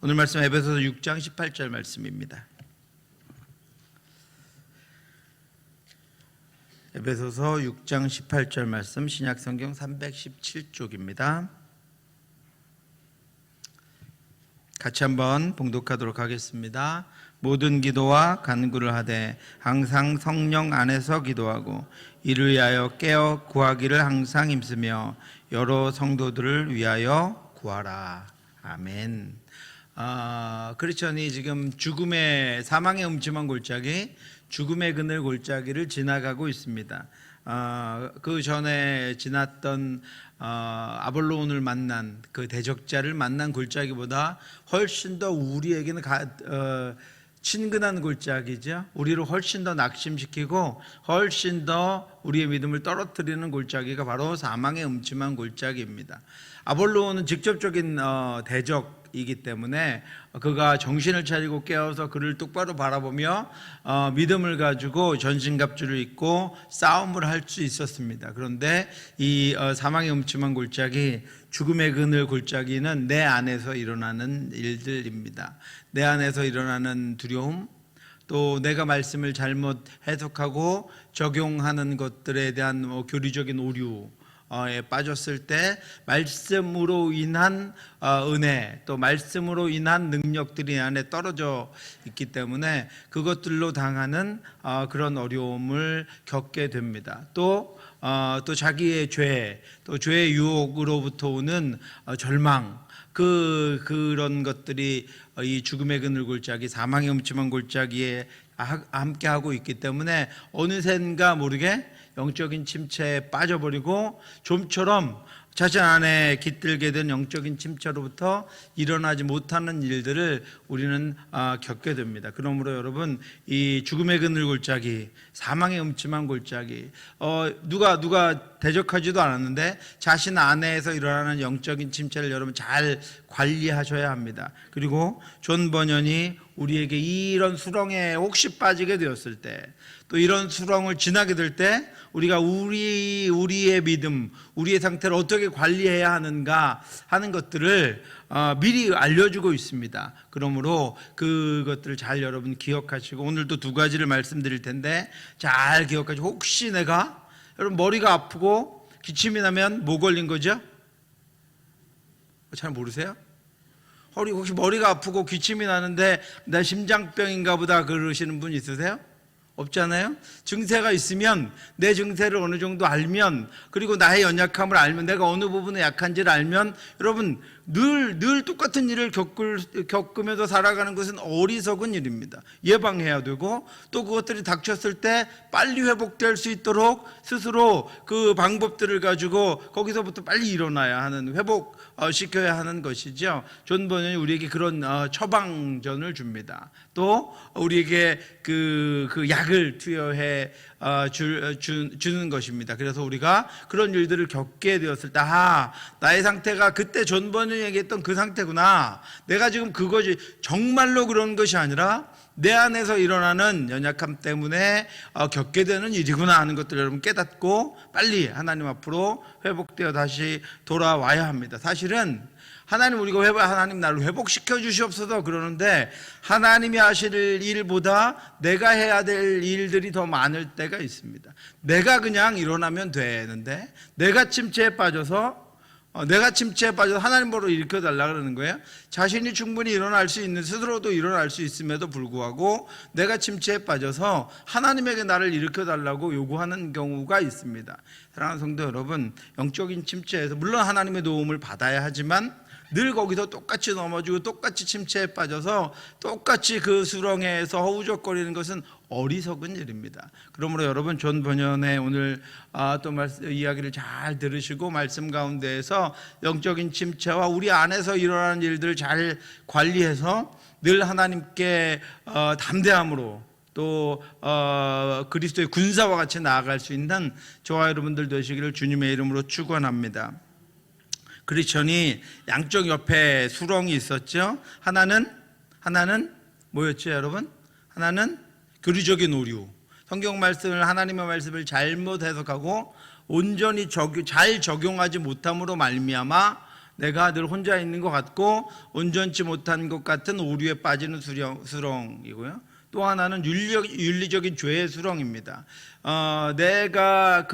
오늘 말씀 에베소서 6장 18절 말씀입니다. 에베소서 6장 18절 말씀, 신약성경 317쪽입니다. 같이 한번 봉독하도록 하겠습니다. 모든 기도와 간구를 하되 항상 성령 안에서 기도하고 이를 위하여 깨어 구하기를 항상 힘쓰며 여러 성도들을 위하여 구하라. 아멘. 크리스천이 지금 죽음의 사망의 음침한 골짜기, 죽음의 그늘 골짜기를 지나가고 있습니다. 그 전에 지났던 아볼로온을 만난 그 대적자를 만난 골짜기보다 훨씬 더 우리에게는 친근한 골짜기죠. 우리를 훨씬 더 낙심시키고 훨씬 더 우리의 믿음을 떨어뜨리는 골짜기가 바로 사망의 음침한 골짜기입니다. 아볼로온은 직접적인 대적이기 때문에 그가 정신을 차리고 깨어서 그를 똑바로 바라보며 믿음을 가지고 전신갑주를 입고 싸움을 할 수 있었습니다. 그런데 이 사망의 음침한 골짜기, 죽음의 그늘 골짜기는 내 안에서 일어나는 일들입니다. 내 안에서 일어나는 두려움, 또 내가 말씀을 잘못 해석하고 적용하는 것들에 대한 교리적인 오류에 빠졌을 때 말씀으로 인한 은혜, 또 말씀으로 인한 능력들이 안에 떨어져 있기 때문에 그것들로 당하는 그런 어려움을 겪게 됩니다. 또 자기의 죄, 또 죄의 유혹으로부터 오는 절망, 그런 것들이 이 죽음의 그늘 골짜기, 사망의 음침한 골짜기에 함께하고 있기 때문에 어느샌가 모르게 영적인 침체에 빠져버리고 좀처럼 자신 안에 깃들게 된 영적인 침체로부터 일어나지 못하는 일들을 우리는 겪게 됩니다. 그러므로 여러분, 이 죽음의 그늘 골짜기, 사망의 음침한 골짜기, 누가 대적하지도 않았는데 자신 안에서 일어나는 영적인 침체를 여러분 잘 관리하셔야 합니다. 그리고 존 버년이 우리에게 이런 수렁에 혹시 빠지게 되었을 때, 또 이런 수렁을 지나게 될 때 우리가 우리의 믿음, 우리의 상태를 어떻게 관리해야 하는가 하는 것들을 미리 알려주고 있습니다. 그러므로 그것들을 잘 여러분 기억하시고, 오늘도 두 가지를 말씀드릴 텐데 잘 기억하시고, 혹시 내가 여러분 머리가 아프고 기침이 나면 뭐 걸린 거죠? 잘 모르세요? 혹시 머리가 아프고 기침이 나는데 나 심장병인가 보다 그러시는 분 있으세요? 없잖아요. 증세가 있으면 내 증세를 어느 정도 알면, 그리고 나의 연약함을 알면, 내가 어느 부분에 약한지를 알면, 여러분 늘 똑같은 일을 겪으면서 살아가는 것은 어리석은 일입니다. 예방해야 되고, 또 그것들이 닥쳤을 때 빨리 회복될 수 있도록 스스로 그 방법들을 가지고 거기서부터 빨리 일어나야 하는, 회복시켜야 하는 것이죠. 존 버년이 우리에게 그런 처방전을 줍니다. 또 우리에게 그 약을 투여해 주는 것입니다. 그래서 우리가 그런 일들을 겪게 되었을 때, 나의 상태가 그때 존 버년이 얘기했던 그 상태구나, 내가 지금 그것이 정말로 그런 것이 아니라 내 안에서 일어나는 연약함 때문에 겪게 되는 일이구나 하는 것들을 여러분 깨닫고 빨리 하나님 앞으로 회복되어 다시 돌아와야 합니다. 사실은 하나님 나를 회복시켜 주시옵소서 그러는데, 하나님이 하실 일보다 내가 해야 될 일들이 더 많을 때가 있습니다. 내가 그냥 일어나면 되는데, 내가 침체에 빠져서 하나님 보러 일으켜달라 그러는 거예요. 자신이 충분히 일어날 수 있는, 스스로도 일어날 수 있음에도 불구하고 내가 침체에 빠져서 하나님에게 나를 일으켜달라고 요구하는 경우가 있습니다. 사랑하는 성도 여러분, 영적인 침체에서 물론 하나님의 도움을 받아야 하지만 늘 거기서 똑같이 넘어지고 똑같이 침체에 빠져서 똑같이 그 수렁에서 허우적거리는 것은 어리석은 일입니다. 그러므로 여러분, 존 버년의 오늘 또 이야기를 잘 들으시고 말씀 가운데에서 영적인 침체와 우리 안에서 일어나는 일들을 잘 관리해서 늘 하나님께 담대함으로, 또 그리스도의 군사와 같이 나아갈 수 있는 저와 여러분들 되시기를 주님의 이름으로 축원합니다. 크리스천이 양쪽 옆에 수렁이 있었죠. 하나는 뭐였죠, 여러분? 하나는 교리적인 오류, 성경 말씀을, 하나님의 말씀을 잘못 해석하고 온전히 잘 적용하지 못함으로 말미암아 내가 늘 혼자 있는 것 같고 온전치 못한 것 같은 오류에 빠지는 수렁이고요. 또 하나는 윤리적인 죄의 수렁입니다. 내가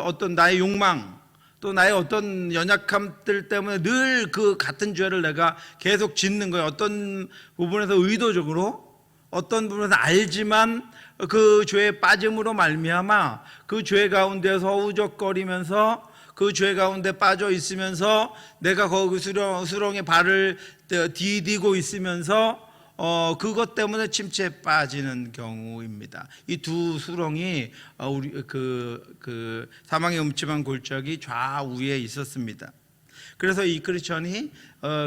어떤 나의 욕망, 또 나의 어떤 연약함들 때문에 늘 그 같은 죄를 내가 계속 짓는 거예요. 어떤 부분에서 의도적으로, 어떤 부분에서 알지만 그 죄에 빠짐으로 말미암아 그 죄 가운데서 허우적거리면서 그 죄 가운데 빠져 있으면서 내가 거기 수렁에 발을 디디고 있으면서 그것 때문에 침체에 빠지는 경우입니다. 이 두 수렁이 우리 그 사망의 음침한 골짜기 좌우에 있었습니다. 그래서 이 크리스천이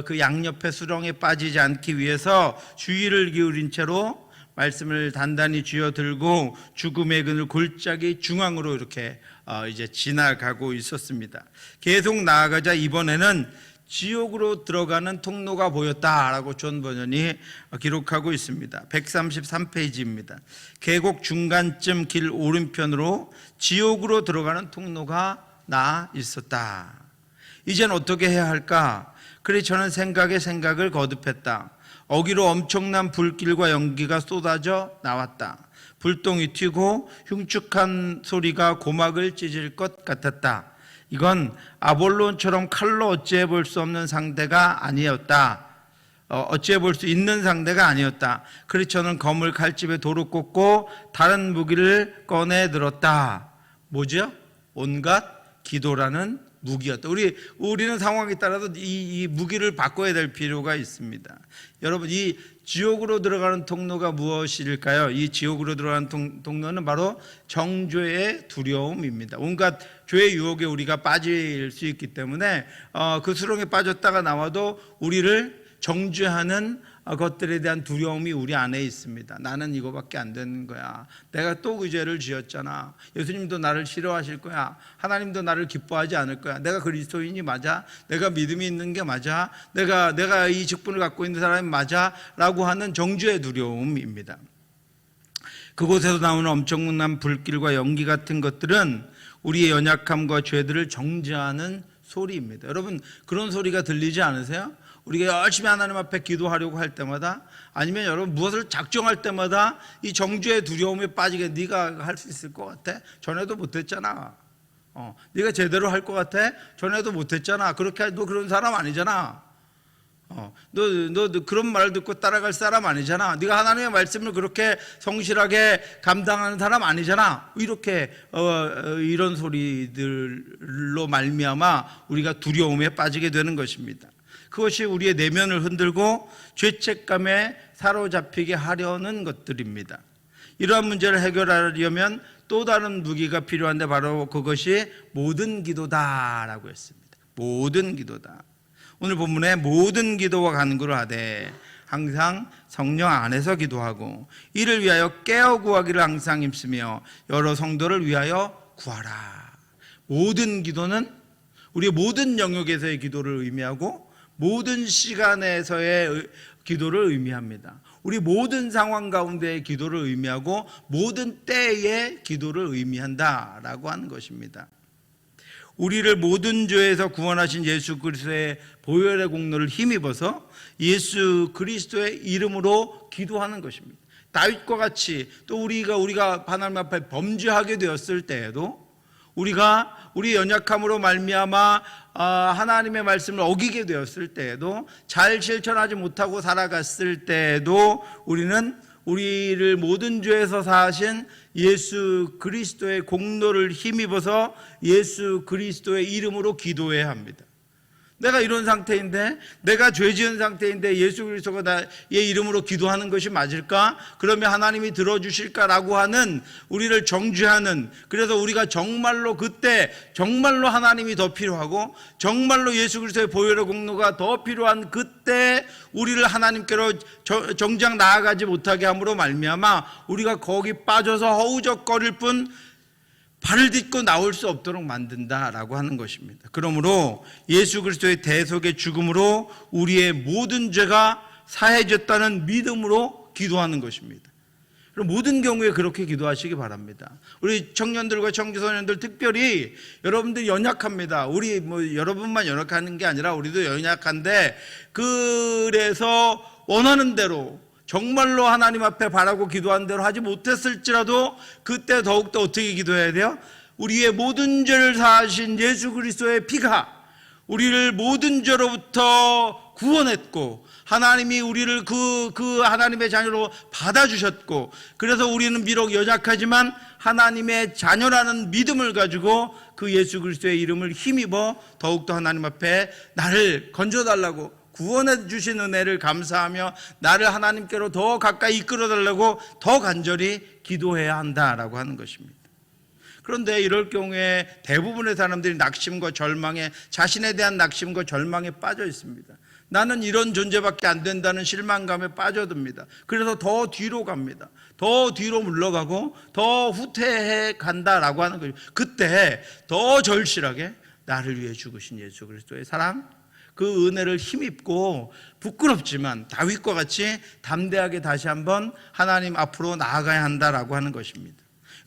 그 양옆의 수렁에 빠지지 않기 위해서 주의를 기울인 채로 말씀을 단단히 쥐어들고 죽음의 그늘 골짜기 중앙으로 이렇게 이제 지나가고 있었습니다. 계속 나아가자 이번에는 지옥으로 들어가는 통로가 보였다라고 존 버전이 기록하고 있습니다. 133페이지입니다. 계곡 중간쯤 길 오른편으로 지옥으로 들어가는 통로가 나 있었다. 이젠 어떻게 해야 할까? 그래 저는 생각에 생각을 거듭했다. 어기로 엄청난 불길과 연기가 쏟아져 나왔다. 불똥이 튀고 흉측한 소리가 고막을 찢을 것 같았다. 이건 아볼론처럼 칼로 어찌해 볼 수 없는 상대가 아니었다. 어찌해 볼 수 있는 상대가 아니었다. 그래서 저는 검을 칼집에 도로 꽂고 다른 무기를 꺼내 들었다. 뭐죠? 온갖 기도라는 무기였다. 우리는 상황에 따라서 이 무기를 바꿔야 될 필요가 있습니다. 여러분, 이 지옥으로 들어가는 통로가 무엇일까요? 이 지옥으로 들어가는 통로는 바로 정죄의 두려움입니다. 온갖 죄의 유혹에 우리가 빠질 수 있기 때문에 그 수렁에 빠졌다가 나와도 우리를 정죄하는 것들에 대한 두려움이 우리 안에 있습니다. 나는 이거밖에 안 되는 거야. 내가 또 그 죄를 지었잖아. 예수님도 나를 싫어하실 거야. 하나님도 나를 기뻐하지 않을 거야. 내가 그리스도인이 맞아? 내가 믿음이 있는 게 맞아? 내가 이 직분을 갖고 있는 사람이 맞아? 라고 하는 정죄의 두려움입니다. 그곳에서 나오는 엄청난 불길과 연기 같은 것들은 우리의 연약함과 죄들을 정죄하는 소리입니다. 여러분, 그런 소리가 들리지 않으세요? 우리가 열심히 하나님 앞에 기도하려고 할 때마다, 아니면 여러분 무엇을 작정할 때마다 이 정죄의 두려움에 빠지게, 네가 할 수 있을 것 같아? 전에도 못했잖아. 네가 제대로 할 것 같아? 전에도 못했잖아. 그렇게 너 그런 사람 아니잖아. 너 그런 말 듣고 따라갈 사람 아니잖아. 네가 하나님의 말씀을 그렇게 성실하게 감당하는 사람 아니잖아. 이렇게 이런 소리들로 말미암아 우리가 두려움에 빠지게 되는 것입니다. 그것이 우리의 내면을 흔들고 죄책감에 사로잡히게 하려는 것들입니다. 이러한 문제를 해결하려면 또 다른 무기가 필요한데 바로 그것이 모든 기도다라고 했습니다. 모든 기도다. 오늘 본문에 모든 기도와 간구를 하되 항상 성령 안에서 기도하고 이를 위하여 깨어 구하기를 항상 힘쓰며 여러 성도를 위하여 구하라. 모든 기도는 우리의 모든 영역에서의 기도를 의미하고 모든 시간에서의 기도를 의미합니다. 우리 모든 상황 가운데의 기도를 의미하고 모든 때의 기도를 의미한다라고 하는 것입니다. 우리를 모든 죄에서 구원하신 예수 그리스도의 보혈의 공로를 힘입어서 예수 그리스도의 이름으로 기도하는 것입니다. 다윗과 같이 또 우리가 하나님 앞에 범죄하게 되었을 때에도 우리가 우리 연약함으로 말미암아 하나님의 말씀을 어기게 되었을 때에도 잘 실천하지 못하고 살아갔을 때에도 우리를 모든 죄에서 사하신 예수 그리스도의 공로를 힘입어서 예수 그리스도의 이름으로 기도해야 합니다. 내가 이런 상태인데, 내가 죄 지은 상태인데 예수 그리스도가 나의 이름으로 기도하는 것이 맞을까? 그러면 하나님이 들어주실까라고 하는 우리를 정죄하는, 그래서 우리가 정말로 그때 정말로 하나님이 더 필요하고 정말로 예수 그리스도의 보혈의 공로가 더 필요한 그때 우리를 하나님께로 정작 나아가지 못하게 함으로 말미암아 우리가 거기 빠져서 허우적거릴 뿐 발을 딛고 나올 수 없도록 만든다라고 하는 것입니다. 그러므로 예수 그리스도의 대속의 죽음으로 우리의 모든 죄가 사해졌다는 믿음으로 기도하는 것입니다. 그럼 모든 경우에 그렇게 기도하시기 바랍니다. 우리 청년들과 청소년들 특별히 여러분들이 연약합니다. 우리 여러분만 연약하는 게 아니라 우리도 연약한데, 그래서 원하는 대로 정말로 하나님 앞에 바라고 기도한 대로 하지 못했을지라도 그때 더욱더 어떻게 기도해야 돼요? 우리의 모든 죄를 사하신 예수 그리스도의 피가 우리를 모든 죄로부터 구원했고, 하나님이 우리를 그 하나님의 자녀로 받아주셨고, 그래서 우리는 비록 연약하지만 하나님의 자녀라는 믿음을 가지고 그 예수 그리스도의 이름을 힘입어 더욱더 하나님 앞에 나를 건져달라고, 구원해 주신 은혜를 감사하며 나를 하나님께로 더 가까이 이끌어달라고 더 간절히 기도해야 한다라고 하는 것입니다. 그런데 이럴 경우에 대부분의 사람들이 낙심과 절망에, 자신에 대한 낙심과 절망에 빠져 있습니다. 나는 이런 존재밖에 안 된다는 실망감에 빠져듭니다. 그래서 더 뒤로 갑니다. 더 뒤로 물러가고 더 후퇴해 간다라고 하는 거죠. 그때 더 절실하게 나를 위해 죽으신 예수 그리스도의 사랑, 그 은혜를 힘입고 부끄럽지만 다윗과 같이 담대하게 다시 한번 하나님 앞으로 나아가야 한다라고 하는 것입니다.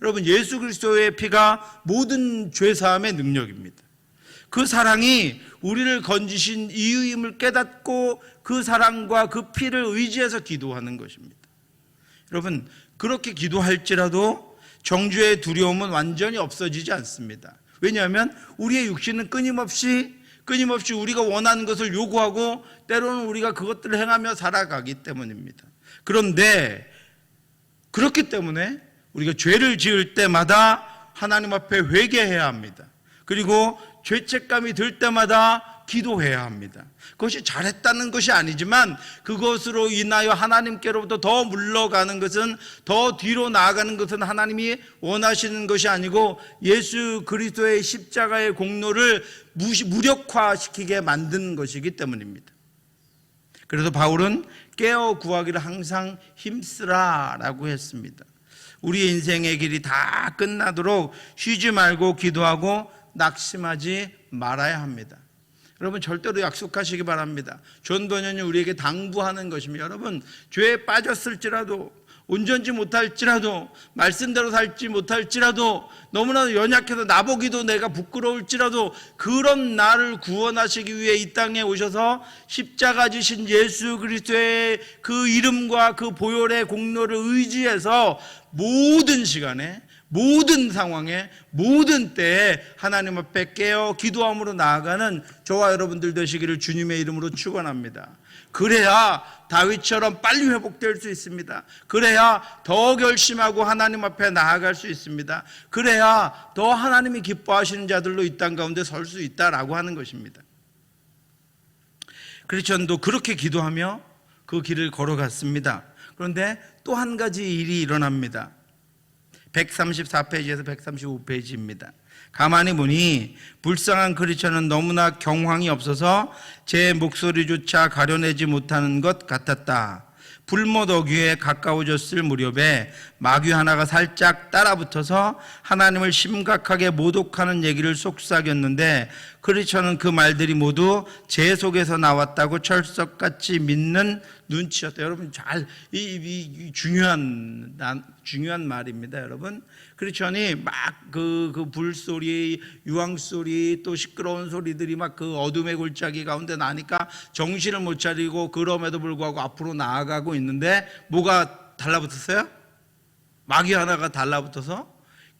여러분, 예수 그리스도의 피가 모든 죄사함의 능력입니다. 그 사랑이 우리를 건지신 이유임을 깨닫고 그 사랑과 그 피를 의지해서 기도하는 것입니다. 여러분, 그렇게 기도할지라도 정죄의 두려움은 완전히 없어지지 않습니다. 왜냐하면 우리의 육신은 끊임없이 우리가 원하는 것을 요구하고 때로는 우리가 그것들을 행하며 살아가기 때문입니다. 그런데 그렇기 때문에 우리가 죄를 지을 때마다 하나님 앞에 회개해야 합니다. 그리고 죄책감이 들 때마다 기도해야 합니다. 그것이 잘했다는 것이 아니지만 그것으로 인하여 하나님께로부터 더 물러가는 것은, 더 뒤로 나아가는 것은 하나님이 원하시는 것이 아니고 예수 그리스도의 십자가의 공로를 무력화시키게 만드는 것이기 때문입니다. 그래서 바울은 깨어 구하기를 항상 힘쓰라라고 했습니다. 우리의 인생의 길이 다 끝나도록 쉬지 말고 기도하고 낙심하지 말아야 합니다. 여러분, 절대로 약속하시기 바랍니다. 전도년이 우리에게 당부하는 것입니다. 여러분, 죄에 빠졌을지라도, 온전지 못할지라도, 말씀대로 살지 못할지라도, 너무나도 연약해서 나보기도 내가 부끄러울지라도, 그런 나를 구원하시기 위해 이 땅에 오셔서 십자가 지신 예수 그리스도의 그 이름과 그 보혈의 공로를 의지해서 모든 시간에, 모든 상황에, 모든 때에 하나님 앞에 깨어 기도함으로 나아가는 저와 여러분들 되시기를 주님의 이름으로 축원합니다. 그래야 다윗처럼 빨리 회복될 수 있습니다. 그래야 더 결심하고 하나님 앞에 나아갈 수 있습니다. 그래야 더 하나님이 기뻐하시는 자들로 이 땅 가운데 설 수 있다라고 하는 것입니다. 크리스천도 그렇게 기도하며 그 길을 걸어갔습니다. 그런데 또 한 가지 일이 일어납니다. 134페이지에서 135페이지입니다. 가만히 보니 불쌍한 크리스천은 너무나 경황이 없어서 제 목소리조차 가려내지 못하는 것 같았다. 불못 어귀에 가까워졌을 무렵에 마귀 하나가 살짝 따라붙어서 하나님을 심각하게 모독하는 얘기를 속삭였는데, 크리스천은 그 말들이 모두 제 속에서 나왔다고 철석같이 믿는 눈치였다. 여러분, 이 중요한 말입니다. 여러분, 크리스천이 막 그 불소리, 유황소리, 또 시끄러운 소리들이 막 그 어둠의 골짜기 가운데 나니까 정신을 못 차리고, 그럼에도 불구하고 앞으로 나아가고 있는데 뭐가 달라붙었어요? 마귀 하나가 달라붙어서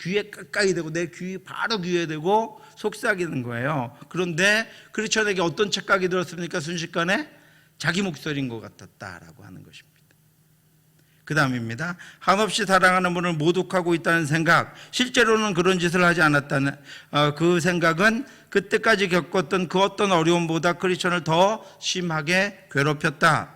귀에 가까이 대고, 내 귀 바로 귀에 대고 속삭이는 거예요. 그런데 크리스천에게 어떤 착각이 들었습니까? 순식간에 자기 목소리인 것 같았다라고 하는 것입니다. 그 다음입니다. 한없이 사랑하는 분을 모독하고 있다는 생각, 실제로는 그런 짓을 하지 않았다는 그 생각은 그때까지 겪었던 그 어떤 어려움보다 크리스천을 더 심하게 괴롭혔다.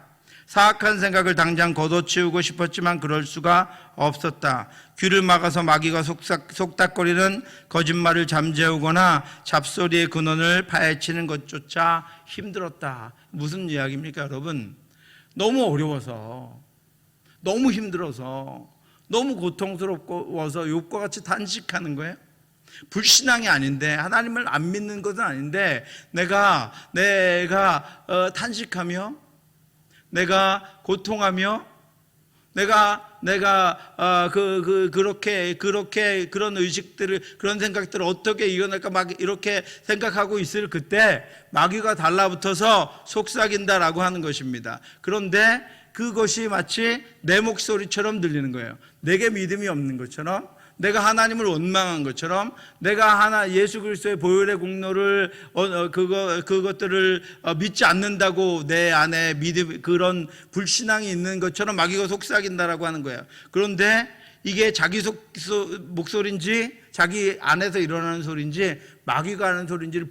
사악한 생각을 당장 걷어치우고 싶었지만 그럴 수가 없었다. 귀를 막아서 마귀가 속닥거리는 거짓말을 잠재우거나 잡소리의 근원을 파헤치는 것조차 힘들었다. 무슨 이야기입니까, 여러분? 너무 어려워서, 너무 힘들어서, 너무 고통스러워서 욥과 같이 단식하는 거예요. 불신앙이 아닌데, 하나님을 안 믿는 것은 아닌데, 내가 단식하며, 내가 고통하며, 그렇게 그런 의식들을, 그런 생각들을 어떻게 이겨낼까 막 이렇게 생각하고 있을 그때 마귀가 달라붙어서 속삭인다라고 하는 것입니다. 그런데 그것이 마치 내 목소리처럼 들리는 거예요. 내게 믿음이 없는 것처럼, 내가 하나님을 원망한 것처럼, 내가 예수 그리스도의 보혈의 공로를 그것들을 믿지 않는다고 내 안에 믿음, 그런 불신앙이 있는 것처럼 마귀가 속삭인다라고 하는 거예요. 그런데 이게 자기 목소리인지 자기 안에서 일어나는 소리인지 마귀가 하는 소리인지를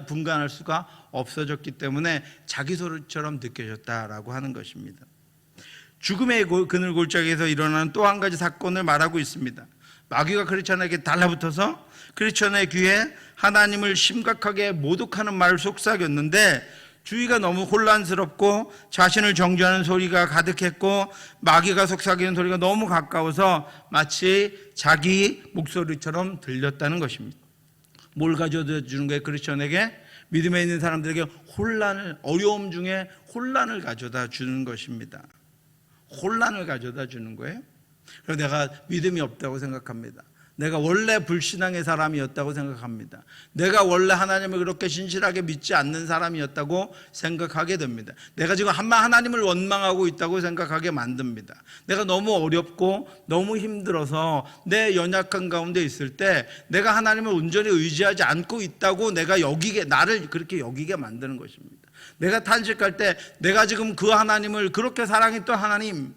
분간할 수가 없어졌기 때문에 자기 소리처럼 느껴졌다라고 하는 것입니다. 죽음의 그늘 골짜기에서 일어나는 또 한 가지 사건을 말하고 있습니다. 마귀가 크리스천에게 달라붙어서 크리스천의 귀에 하나님을 심각하게 모독하는 말을 속삭였는데 주위가 너무 혼란스럽고 자신을 정죄하는 소리가 가득했고 마귀가 속삭이는 소리가 너무 가까워서 마치 자기 목소리처럼 들렸다는 것입니다. 뭘 가져다 주는 거예요? 크리스천에게, 믿음에 있는 사람들에게 어려움 중에 혼란을 가져다 주는 것입니다. 혼란을 가져다 주는 거예요. 그래서 내가 믿음이 없다고 생각합니다. 내가 원래 불신앙의 사람이었다고 생각합니다. 내가 원래 하나님을 그렇게 신실하게 믿지 않는 사람이었다고 생각하게 됩니다. 내가 지금 하나님을 원망하고 있다고 생각하게 만듭니다. 내가 너무 어렵고 너무 힘들어서 내 연약한 가운데 있을 때 내가 하나님을 온전히 의지하지 않고 있다고 나를 그렇게 여기게 만드는 것입니다. 내가 탄식할 때 내가 지금 그 하나님을, 그렇게 사랑했던 하나님,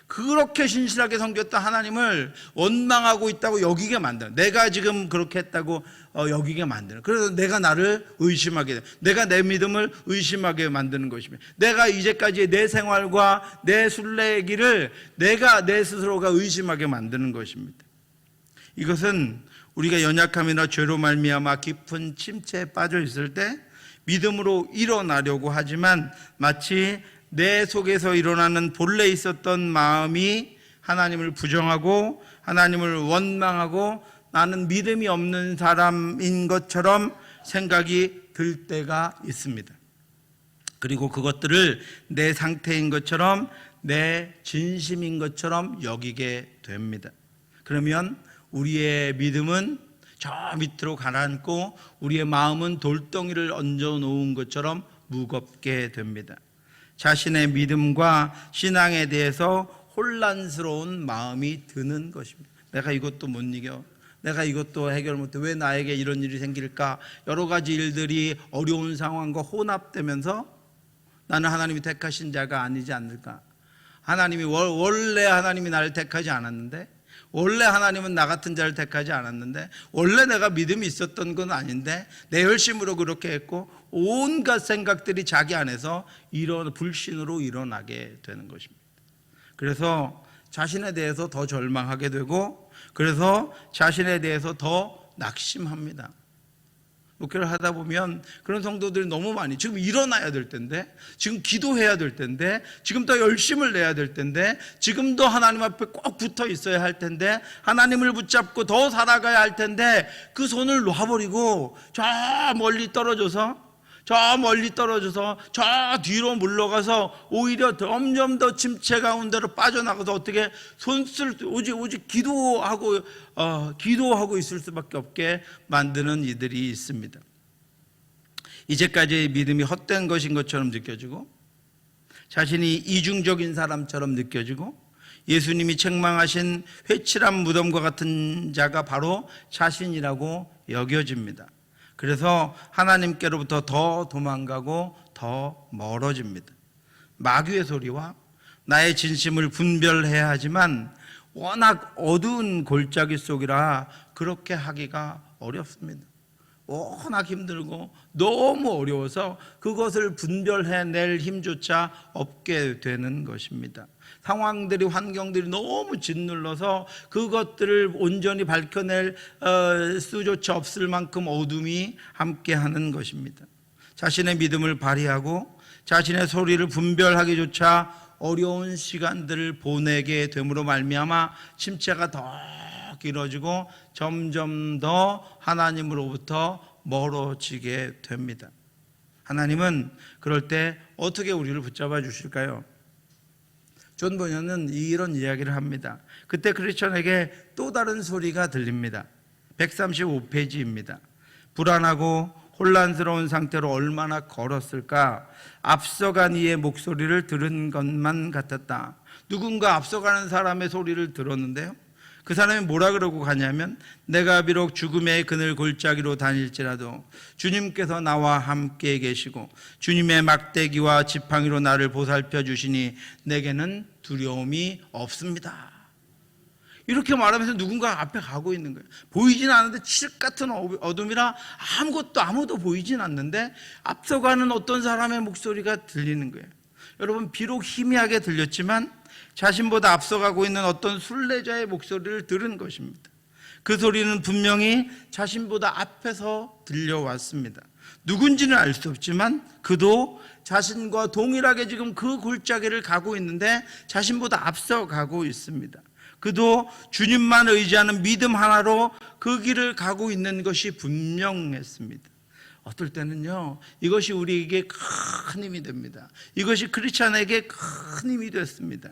그렇게 신실하게 섬겼던 하나님을 원망하고 있다고 여기게 만드는, 내가 지금 그렇게 했다고 여기게 만드는, 그래서 내가 나를 의심하게 돼, 내가 내 믿음을 의심하게 만드는 것입니다. 내가 이제까지 내 생활과 내 순례의 길을 내가 내 스스로가 의심하게 만드는 것입니다. 이것은 우리가 연약함이나 죄로 말미암아 깊은 침체에 빠져 있을 때 믿음으로 일어나려고 하지만 마치 내 속에서 일어나는 본래 있었던 마음이 하나님을 부정하고 하나님을 원망하고 나는 믿음이 없는 사람인 것처럼 생각이 들 때가 있습니다. 그리고 그것들을 내 상태인 것처럼, 내 진심인 것처럼 여기게 됩니다. 그러면 우리의 믿음은 저 밑으로 가라앉고 우리의 마음은 돌덩이를 얹어 놓은 것처럼 무겁게 됩니다. 자신의 믿음과 신앙에 대해서 혼란스러운 마음이 드는 것입니다. 내가 이것도 못 이겨, 내가 이것도 해결 못해, 왜 나에게 이런 일이 생길까? 여러 가지 일들이 어려운 상황과 혼합되면서 나는 하나님이 택하신 자가 아니지 않을까? 원래 하나님이 나를 택하지 않았는데, 원래 하나님은 나 같은 자를 택하지 않았는데, 원래 내가 믿음이 있었던 건 아닌데 내 열심으로 그렇게 했고, 온갖 생각들이 자기 안에서 불신으로 일어나게 되는 것입니다. 그래서 자신에 대해서 더 절망하게 되고, 그래서 자신에 대해서 더 낙심합니다. 목회를 하다 보면 그런 성도들이 너무 많이, 지금 일어나야 될 텐데, 지금 기도해야 될 텐데, 지금 더 열심을 내야 될 텐데, 지금도 하나님 앞에 꼭 붙어 있어야 할 텐데, 하나님을 붙잡고 더 살아가야 할 텐데, 그 손을 놔버리고 저 멀리 떨어져서 저 뒤로 물러가서 오히려 점점 더 침체 가운데로 빠져나가서 어떻게 오직 기도하고 있을 수밖에 없게 만드는 이들이 있습니다. 이제까지의 믿음이 헛된 것인 것처럼 느껴지고, 자신이 이중적인 사람처럼 느껴지고, 예수님이 책망하신 회칠한 무덤과 같은 자가 바로 자신이라고 여겨집니다. 그래서 하나님께로부터 더 도망가고 더 멀어집니다. 마귀의 소리와 나의 진심을 분별해야 하지만 워낙 어두운 골짜기 속이라 그렇게 하기가 어렵습니다. 워낙 힘들고 너무 어려워서 그것을 분별해낼 힘조차 없게 되는 것입니다. 상황들이, 환경들이 너무 짓눌러서 그것들을 온전히 밝혀낼 수조차 없을 만큼 어둠이 함께하는 것입니다. 자신의 믿음을 발휘하고 자신의 소리를 분별하기조차 어려운 시간들을 보내게 됨으로 말미암아 침체가 더 길어지고 점점 더 하나님으로부터 멀어지게 됩니다. 하나님은 그럴 때 어떻게 우리를 붙잡아 주실까요? 존 버년은 이런 이야기를 합니다. 그때 크리스천에게 또 다른 소리가 들립니다. 135페이지입니다. 불안하고 혼란스러운 상태로 얼마나 걸었을까? 앞서간 이의 목소리를 들은 것만 같았다. 누군가 앞서가는 사람의 소리를 들었는데요, 그 사람이 뭐라 그러고 가냐면, 내가 비록 죽음의 그늘 골짜기로 다닐지라도 주님께서 나와 함께 계시고 주님의 막대기와 지팡이로 나를 보살펴 주시니 내게는 두려움이 없습니다. 이렇게 말하면서 누군가 앞에 가고 있는 거예요. 보이진 않는데 칠흑 같은 어둠이라 아무도 보이진 않는데 앞서가는 어떤 사람의 목소리가 들리는 거예요. 여러분, 비록 희미하게 들렸지만 자신보다 앞서가고 있는 어떤 순례자의 목소리를 들은 것입니다. 그 소리는 분명히 자신보다 앞에서 들려왔습니다. 누군지는 알 수 없지만 그도 자신과 동일하게 지금 그 골짜기를 가고 있는데 자신보다 앞서가고 있습니다. 그도 주님만 의지하는 믿음 하나로 그 길을 가고 있는 것이 분명했습니다. 어떨 때는요, 이것이 우리에게 큰 힘이 됩니다. 이것이 크리스찬에게 큰 힘이 됐습니다.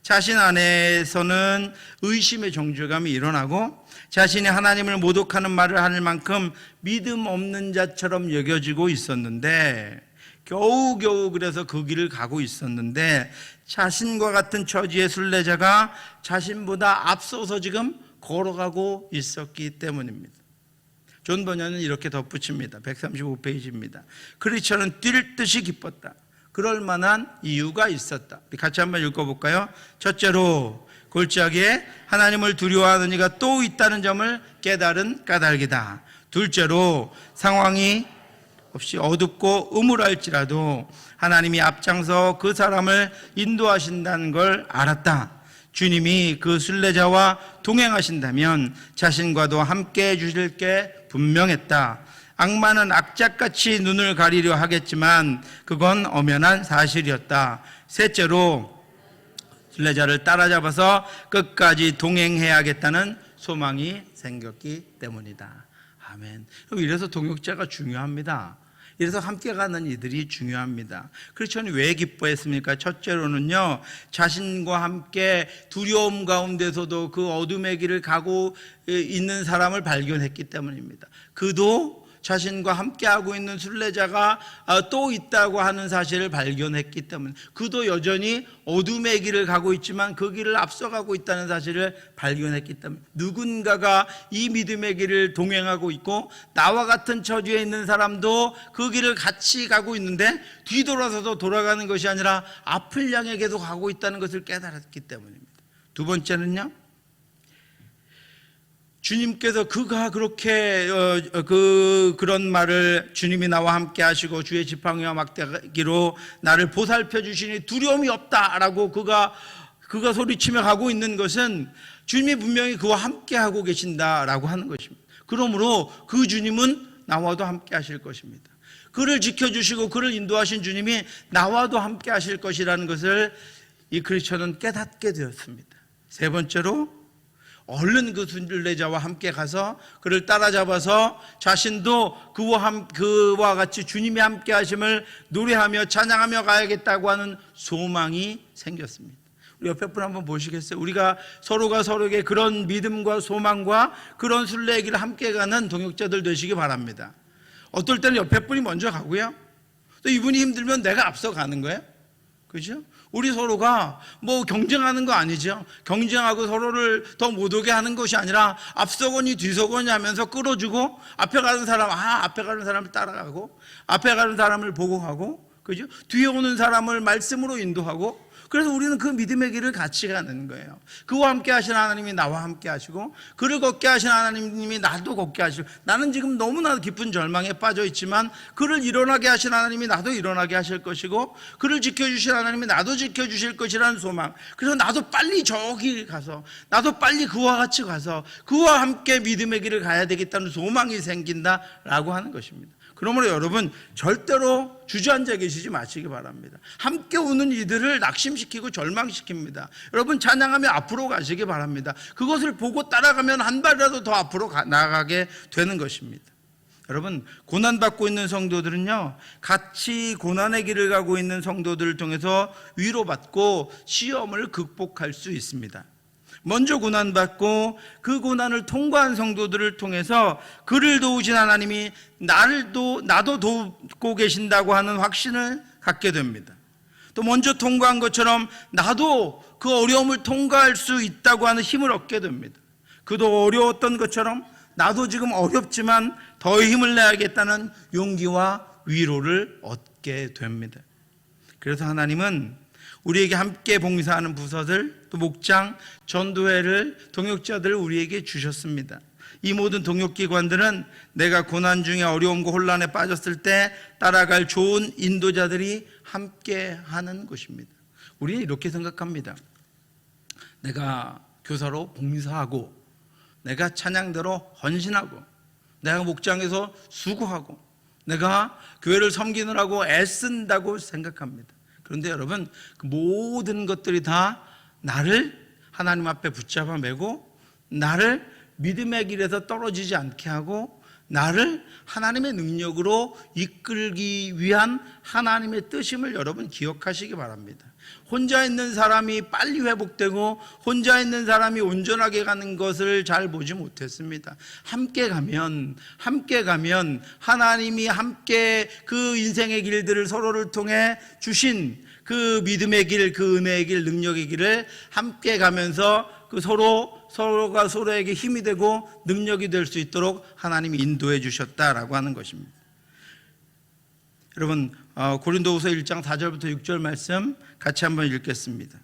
자신 안에서는 의심의 정죄감이 일어나고 자신이 하나님을 모독하는 말을 할 만큼 믿음 없는 자처럼 여겨지고 있었는데, 겨우겨우 그래서 그 길을 가고 있었는데, 자신과 같은 처지의 순례자가 자신보다 앞서서 지금 걸어가고 있었기 때문입니다. 존 버년은 이렇게 덧붙입니다. 135페이지입니다. 크리스천은 뛸 듯이 기뻤다. 그럴 만한 이유가 있었다. 같이 한번 읽어볼까요? 첫째로, 골짜기에 하나님을 두려워하는 이가 또 있다는 점을 깨달은 까닭이다. 둘째로, 상황이 없이 어둡고 음울할지라도 하나님이 앞장서 그 사람을 인도하신다는 걸 알았다. 주님이 그 순례자와 동행하신다면 자신과도 함께 해주실 게 분명했다. 악마는 악착같이 눈을 가리려 하겠지만 그건 엄연한 사실이었다. 셋째로, 순례자를 따라잡아서 끝까지 동행해야겠다는 소망이 생겼기 때문이다. 아멘. 이래서 동역자가 중요합니다. 이래서 함께 가는 이들이 중요합니다. 크리스천이 왜 기뻐했습니까? 첫째로는요, 자신과 함께 두려움 가운데서도 그 어둠의 길을 가고 있는 사람을 발견했기 때문입니다. 그도 자신과 함께하고 있는 순례자가 또 있다고 하는 사실을 발견했기 때문에, 그도 여전히 어둠의 길을 가고 있지만 그 길을 앞서가고 있다는 사실을 발견했기 때문에, 누군가가 이 믿음의 길을 동행하고 있고 나와 같은 처지에 있는 사람도 그 길을 같이 가고 있는데 뒤돌아서도 돌아가는 것이 아니라 앞을 향해 계속 가고 있다는 것을 깨달았기 때문입니다. 두 번째는요, 주님께서 그가 그렇게 그런 말을, 주님이 나와 함께 하시고 주의 지팡이와 막대기로 나를 보살펴 주시니 두려움이 없다라고 그가 소리치며 가고 있는 것은 주님이 분명히 그와 함께 하고 계신다라고 하는 것입니다. 그러므로 그 주님은 나와도 함께 하실 것입니다. 그를 지켜주시고 그를 인도하신 주님이 나와도 함께 하실 것이라는 것을 이 크리스천은 깨닫게 되었습니다. 세 번째로, 얼른 그 순례자와 함께 가서 그를 따라잡아서 자신도 그와 같이 주님이 함께 하심을 노래하며 찬양하며 가야겠다고 하는 소망이 생겼습니다. 우리 옆에 분 한번 보시겠어요? 우리가 서로가 서로에게 그런 믿음과 소망과 그런 순례의 길을 함께 가는 동역자들 되시기 바랍니다. 어떨 때는 옆에 분이 먼저 가고요, 또 이분이 힘들면 내가 앞서 가는 거예요. 그죠? 우리 서로가 뭐 경쟁하는 거 아니죠. 경쟁하고 서로를 더 못 오게 하는 것이 아니라 앞서거니 뒤서거니 하면서 끌어주고, 앞에 가는 사람, 앞에 가는 사람을 따라가고, 앞에 가는 사람을 보고 가고, 그죠? 뒤에 오는 사람을 말씀으로 인도하고, 그래서 우리는 그 믿음의 길을 같이 가는 거예요. 그와 함께 하신 하나님이 나와 함께 하시고, 그를 걷게 하신 하나님이 나도 걷게 하시고, 나는 지금 너무나 깊은 절망에 빠져 있지만 그를 일어나게 하신 하나님이 나도 일어나게 하실 것이고, 그를 지켜주신 하나님이 나도 지켜주실 것이라는 소망. 그래서 나도 빨리 저기 가서, 나도 빨리 그와 같이 가서 그와 함께 믿음의 길을 가야 되겠다는 소망이 생긴다라고 하는 것입니다. 그러므로 여러분, 절대로 주저앉아 계시지 마시기 바랍니다. 함께 오는 이들을 낙심시키고 절망시킵니다. 여러분, 찬양하며 앞으로 가시기 바랍니다. 그것을 보고 따라가면 한 발이라도 더 앞으로 나아가게 되는 것입니다. 여러분, 고난받고 있는 성도들은요, 같이 고난의 길을 가고 있는 성도들을 통해서 위로받고 시험을 극복할 수 있습니다. 먼저 고난받고 그 고난을 통과한 성도들을 통해서 그를 도우신 하나님이 나도 돕고 계신다고 하는 확신을 갖게 됩니다. 또 먼저 통과한 것처럼 나도 그 어려움을 통과할 수 있다고 하는 힘을 얻게 됩니다. 그도 어려웠던 것처럼 나도 지금 어렵지만 더 힘을 내야겠다는 용기와 위로를 얻게 됩니다. 그래서 하나님은 우리에게 함께 봉사하는 부서들, 또 목장, 전도회를, 동역자들을 우리에게 주셨습니다. 이 모든 동역기관들은 내가 고난 중에 어려움과 혼란에 빠졌을 때 따라갈 좋은 인도자들이 함께 하는 것입니다. 우리는 이렇게 생각합니다. 내가 교사로 봉사하고, 내가 찬양대로 헌신하고, 내가 목장에서 수고하고, 내가 교회를 섬기느라고 애쓴다고 생각합니다. 그런데 여러분, 그 모든 것들이 다 나를 하나님 앞에 붙잡아 매고, 나를 믿음의 길에서 떨어지지 않게 하고, 나를 하나님의 능력으로 이끌기 위한 하나님의 뜻임을 여러분 기억하시기 바랍니다. 혼자 있는 사람이 빨리 회복되고 혼자 있는 사람이 온전하게 가는 것을 잘 보지 못했습니다. 함께 가면 하나님이 함께 그 인생의 길들을 서로를 통해 주신 그 믿음의 길, 그 은혜의 길, 능력의 길을 함께 가면서 그 서로가 서로에게 힘이 되고 능력이 될 수 있도록 하나님이 인도해 주셨다라고 하는 것입니다. 여러분, 고린도후서 1장 4절부터 6절 말씀 같이 한번 읽겠습니다.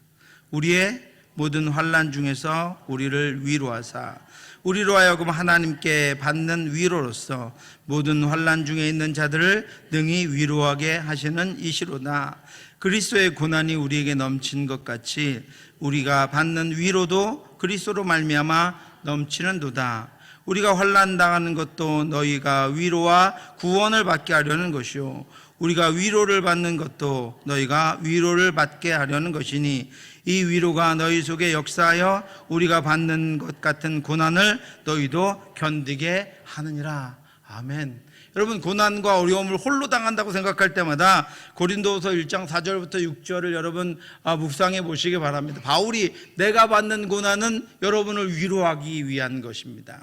우리의 모든 환난 중에서 우리를 위로하사 우리로 하여금 하나님께 받는 위로로서 모든 환난 중에 있는 자들을 능히 위로하게 하시는 이시로다. 그리스도의 고난이 우리에게 넘친 것 같이 우리가 받는 위로도 그리스도로 말미암아 넘치는도다. 우리가 환난 당하는 것도 너희가 위로와 구원을 받게 하려는 것이요 우리가 위로를 받는 것도 너희가 위로를 받게 하려는 것이니 이 위로가 너희 속에 역사하여 우리가 받는 것 같은 고난을 너희도 견디게 하느니라. 아멘. 여러분, 고난과 어려움을 홀로 당한다고 생각할 때마다 고린도후서 1장 4절부터 6절을 여러분 묵상해 보시기 바랍니다. 바울이 내가 받는 고난은 여러분을 위로하기 위한 것입니다.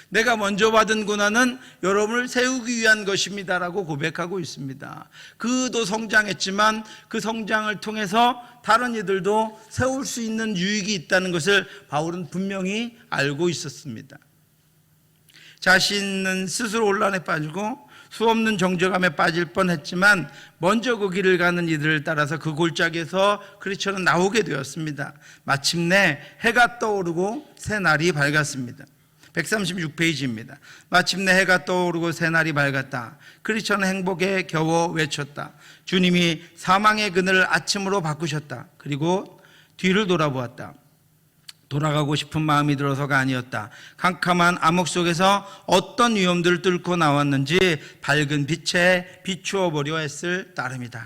내가 먼저 받은 고난은 여러분을 세우기 위한 것입니다라고 고백하고 있습니다. 그도 성장했지만 그 성장을 통해서 다른 이들도 세울 수 있는 유익이 있다는 것을 바울은 분명히 알고 있었습니다. 자신은 스스로 혼란에 빠지고 수없는 정죄감에 빠질 뻔했지만 먼저 그 길을 가는 이들을 따라서 그 골짜기에서 크리스천은 나오게 되었습니다. 마침내 해가 떠오르고 새날이 밝았습니다. 136페이지입니다. 마침내 해가 떠오르고 새날이 밝았다. 크리스천은 행복에 겨워 외쳤다. 주님이 사망의 그늘을 아침으로 바꾸셨다. 그리고 뒤를 돌아보았다. 돌아가고 싶은 마음이 들어서가 아니었다. 캄캄한 암흑 속에서 어떤 위험들을 뚫고 나왔는지 밝은 빛에 비추어 보려 했을 따름이다.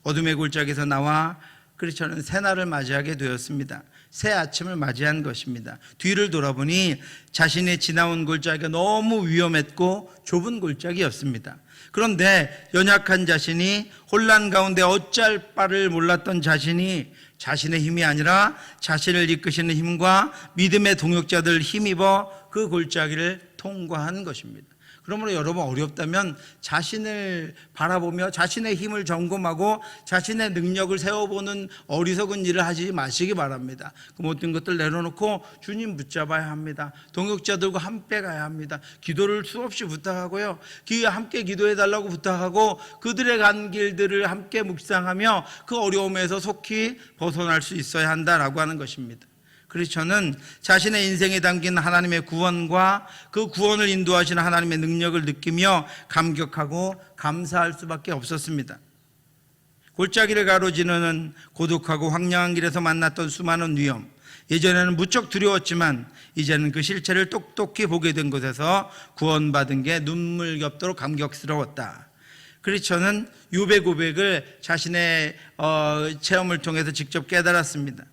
어둠의 골짜기에서 나와 크리스천은 새날을 맞이하게 되었습니다. 새 아침을 맞이한 것입니다. 뒤를 돌아보니 자신이 지나온 골짜기가 너무 위험했고 좁은 골짜기였습니다. 그런데 연약한 자신이 혼란 가운데 어찌할 바를 몰랐던 자신이 자신의 힘이 아니라 자신을 이끄시는 힘과 믿음의 동역자들 힘입어 그 골짜기를 통과한 것입니다. 그러므로 여러분, 어렵다면 자신을 바라보며 자신의 힘을 점검하고 자신의 능력을 세워보는 어리석은 일을 하지 마시기 바랍니다. 그 모든 것들 내려놓고 주님 붙잡아야 합니다. 동역자들과 함께 가야 합니다. 기도를 수없이 부탁하고요, 함께 기도해달라고 부탁하고 그들의 간 길들을 함께 묵상하며 그 어려움에서 속히 벗어날 수 있어야 한다라고 하는 것입니다. 크리스천은 자신의 인생에 담긴 하나님의 구원과 그 구원을 인도하시는 하나님의 능력을 느끼며 감격하고 감사할 수밖에 없었습니다. 골짜기를 가로지르는 고독하고 황량한 길에서 만났던 수많은 위험, 예전에는 무척 두려웠지만 이제는 그 실체를 똑똑히 보게 된 곳에서 구원받은 게 눈물겹도록 감격스러웠다. 크리스천은 욥의 고백을 자신의 체험을 통해서 직접 깨달았습니다.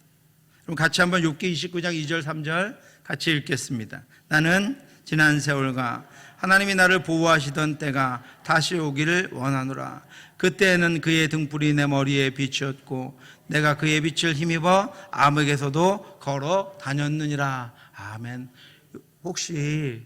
그럼 같이 한번 욥기 29장 2절 3절 같이 읽겠습니다. 나는 지난 세월과 하나님이 나를 보호하시던 때가 다시 오기를 원하노라. 그때에는 그의 등불이 내 머리에 빛이었고 내가 그의 빛을 힘입어 암흑에서도 걸어 다녔느니라. 아멘. 혹시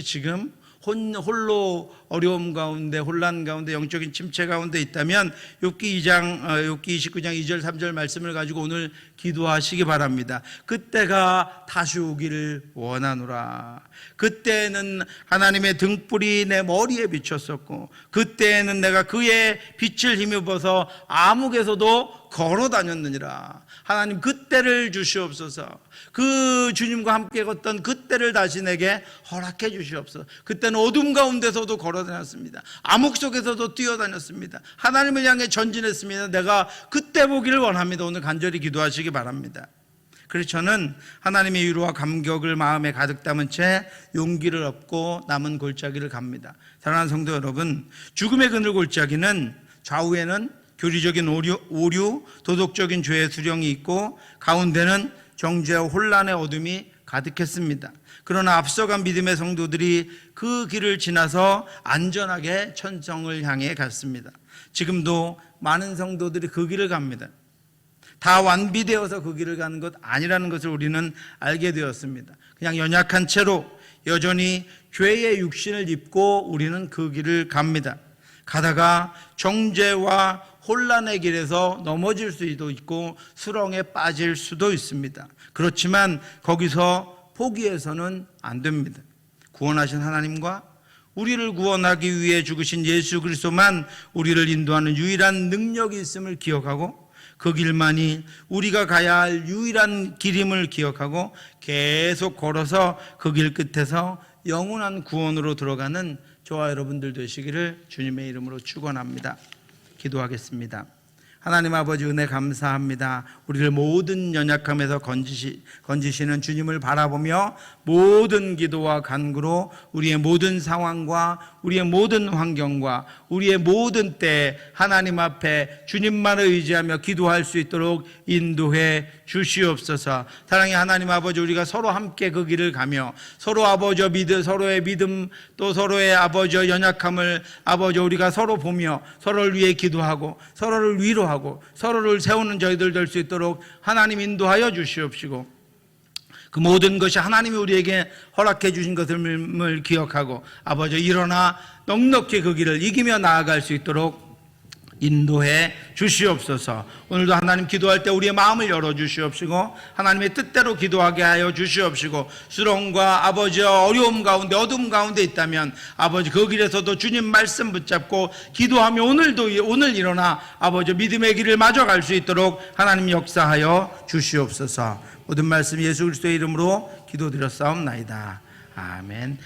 지금 홀로 어려움 가운데, 혼란 가운데, 영적인 침체 가운데 있다면 욥기 29장 2절 3절 말씀을 가지고 오늘 기도하시기 바랍니다. 그때가 다시 오기를 원하노라. 그때는 하나님의 등불이 내 머리에 비쳤었고 그때는 내가 그의 빛을 힘입어서 암흑에서도 걸어 다녔느니라. 하나님 그때를 주시옵소서. 그 주님과 함께 걷던 그때를 다시 내게 허락해 주시옵소서. 그때는 어둠 가운데서도 걸어 다녔습니다. 암흑 속에서도 뛰어다녔습니다. 하나님을 향해 전진했습니다. 내가 그때 보기를 원합니다. 오늘 간절히 기도하시기 바랍니다. 그래서 저는 하나님의 위로와 감격을 마음에 가득 담은 채 용기를 얻고 남은 골짜기를 갑니다. 사랑하는 성도 여러분, 죽음의 그늘 골짜기는 좌우에는 교리적인 오류, 도덕적인 죄의 수령이 있고 가운데는 정죄와 혼란의 어둠이 가득했습니다. 그러나 앞서간 믿음의 성도들이 그 길을 지나서 안전하게 천성을 향해 갔습니다. 지금도 많은 성도들이 그 길을 갑니다. 다 완비되어서 그 길을 가는 것 아니라는 것을 우리는 알게 되었습니다. 그냥 연약한 채로 여전히 죄의 육신을 입고 우리는 그 길을 갑니다. 가다가 정죄와 혼란의 길에서 넘어질 수도 있고 수렁에 빠질 수도 있습니다. 그렇지만 거기서 포기해서는 안 됩니다. 구원하신 하나님과 우리를 구원하기 위해 죽으신 예수 그리스도만 우리를 인도하는 유일한 능력이 있음을 기억하고 그 길만이 우리가 가야 할 유일한 길임을 기억하고 계속 걸어서 그 길 끝에서 영원한 구원으로 들어가는 저와 여러분들 되시기를 주님의 이름으로 축원합니다. 기도하겠습니다. 하나님 아버지 은혜 감사합니다. 우리를 모든 연약함에서 건지시는 주님을 바라보며 모든 기도와 간구로 우리의 모든 상황과 우리의 모든 환경과 우리의 모든 때 하나님 앞에 주님만을 의지하며 기도할 수 있도록 인도해 주시옵소서. 사랑의 하나님 아버지, 우리가 서로 함께 그 길을 가며 서로 아버지 믿음, 서로의 믿음 또 서로의 아버지 연약함을 아버지 우리가 서로 보며 서로를 위해 기도하고 서로를 위로하고 서로를 세우는 저희들 될 수 있도록 하나님 인도하여 주시옵시고 그 모든 것이 하나님이 우리에게 허락해 주신 것을 기억하고 아버지 일어나 넉넉히 그 길을 이기며 나아갈 수 있도록 인도해 주시옵소서. 오늘도 하나님 기도할 때 우리의 마음을 열어주시옵시고 하나님의 뜻대로 기도하게 하여 주시옵시고 수렁과 아버지 어려움 가운데 어둠 가운데 있다면 아버지 그 길에서도 주님 말씀 붙잡고 기도하며 오늘 일어나 아버지 믿음의 길을 마저 갈 수 있도록 하나님 역사하여 주시옵소서. 모든 말씀 예수 그리스도의 이름으로 기도드렸사옵나이다. 아멘.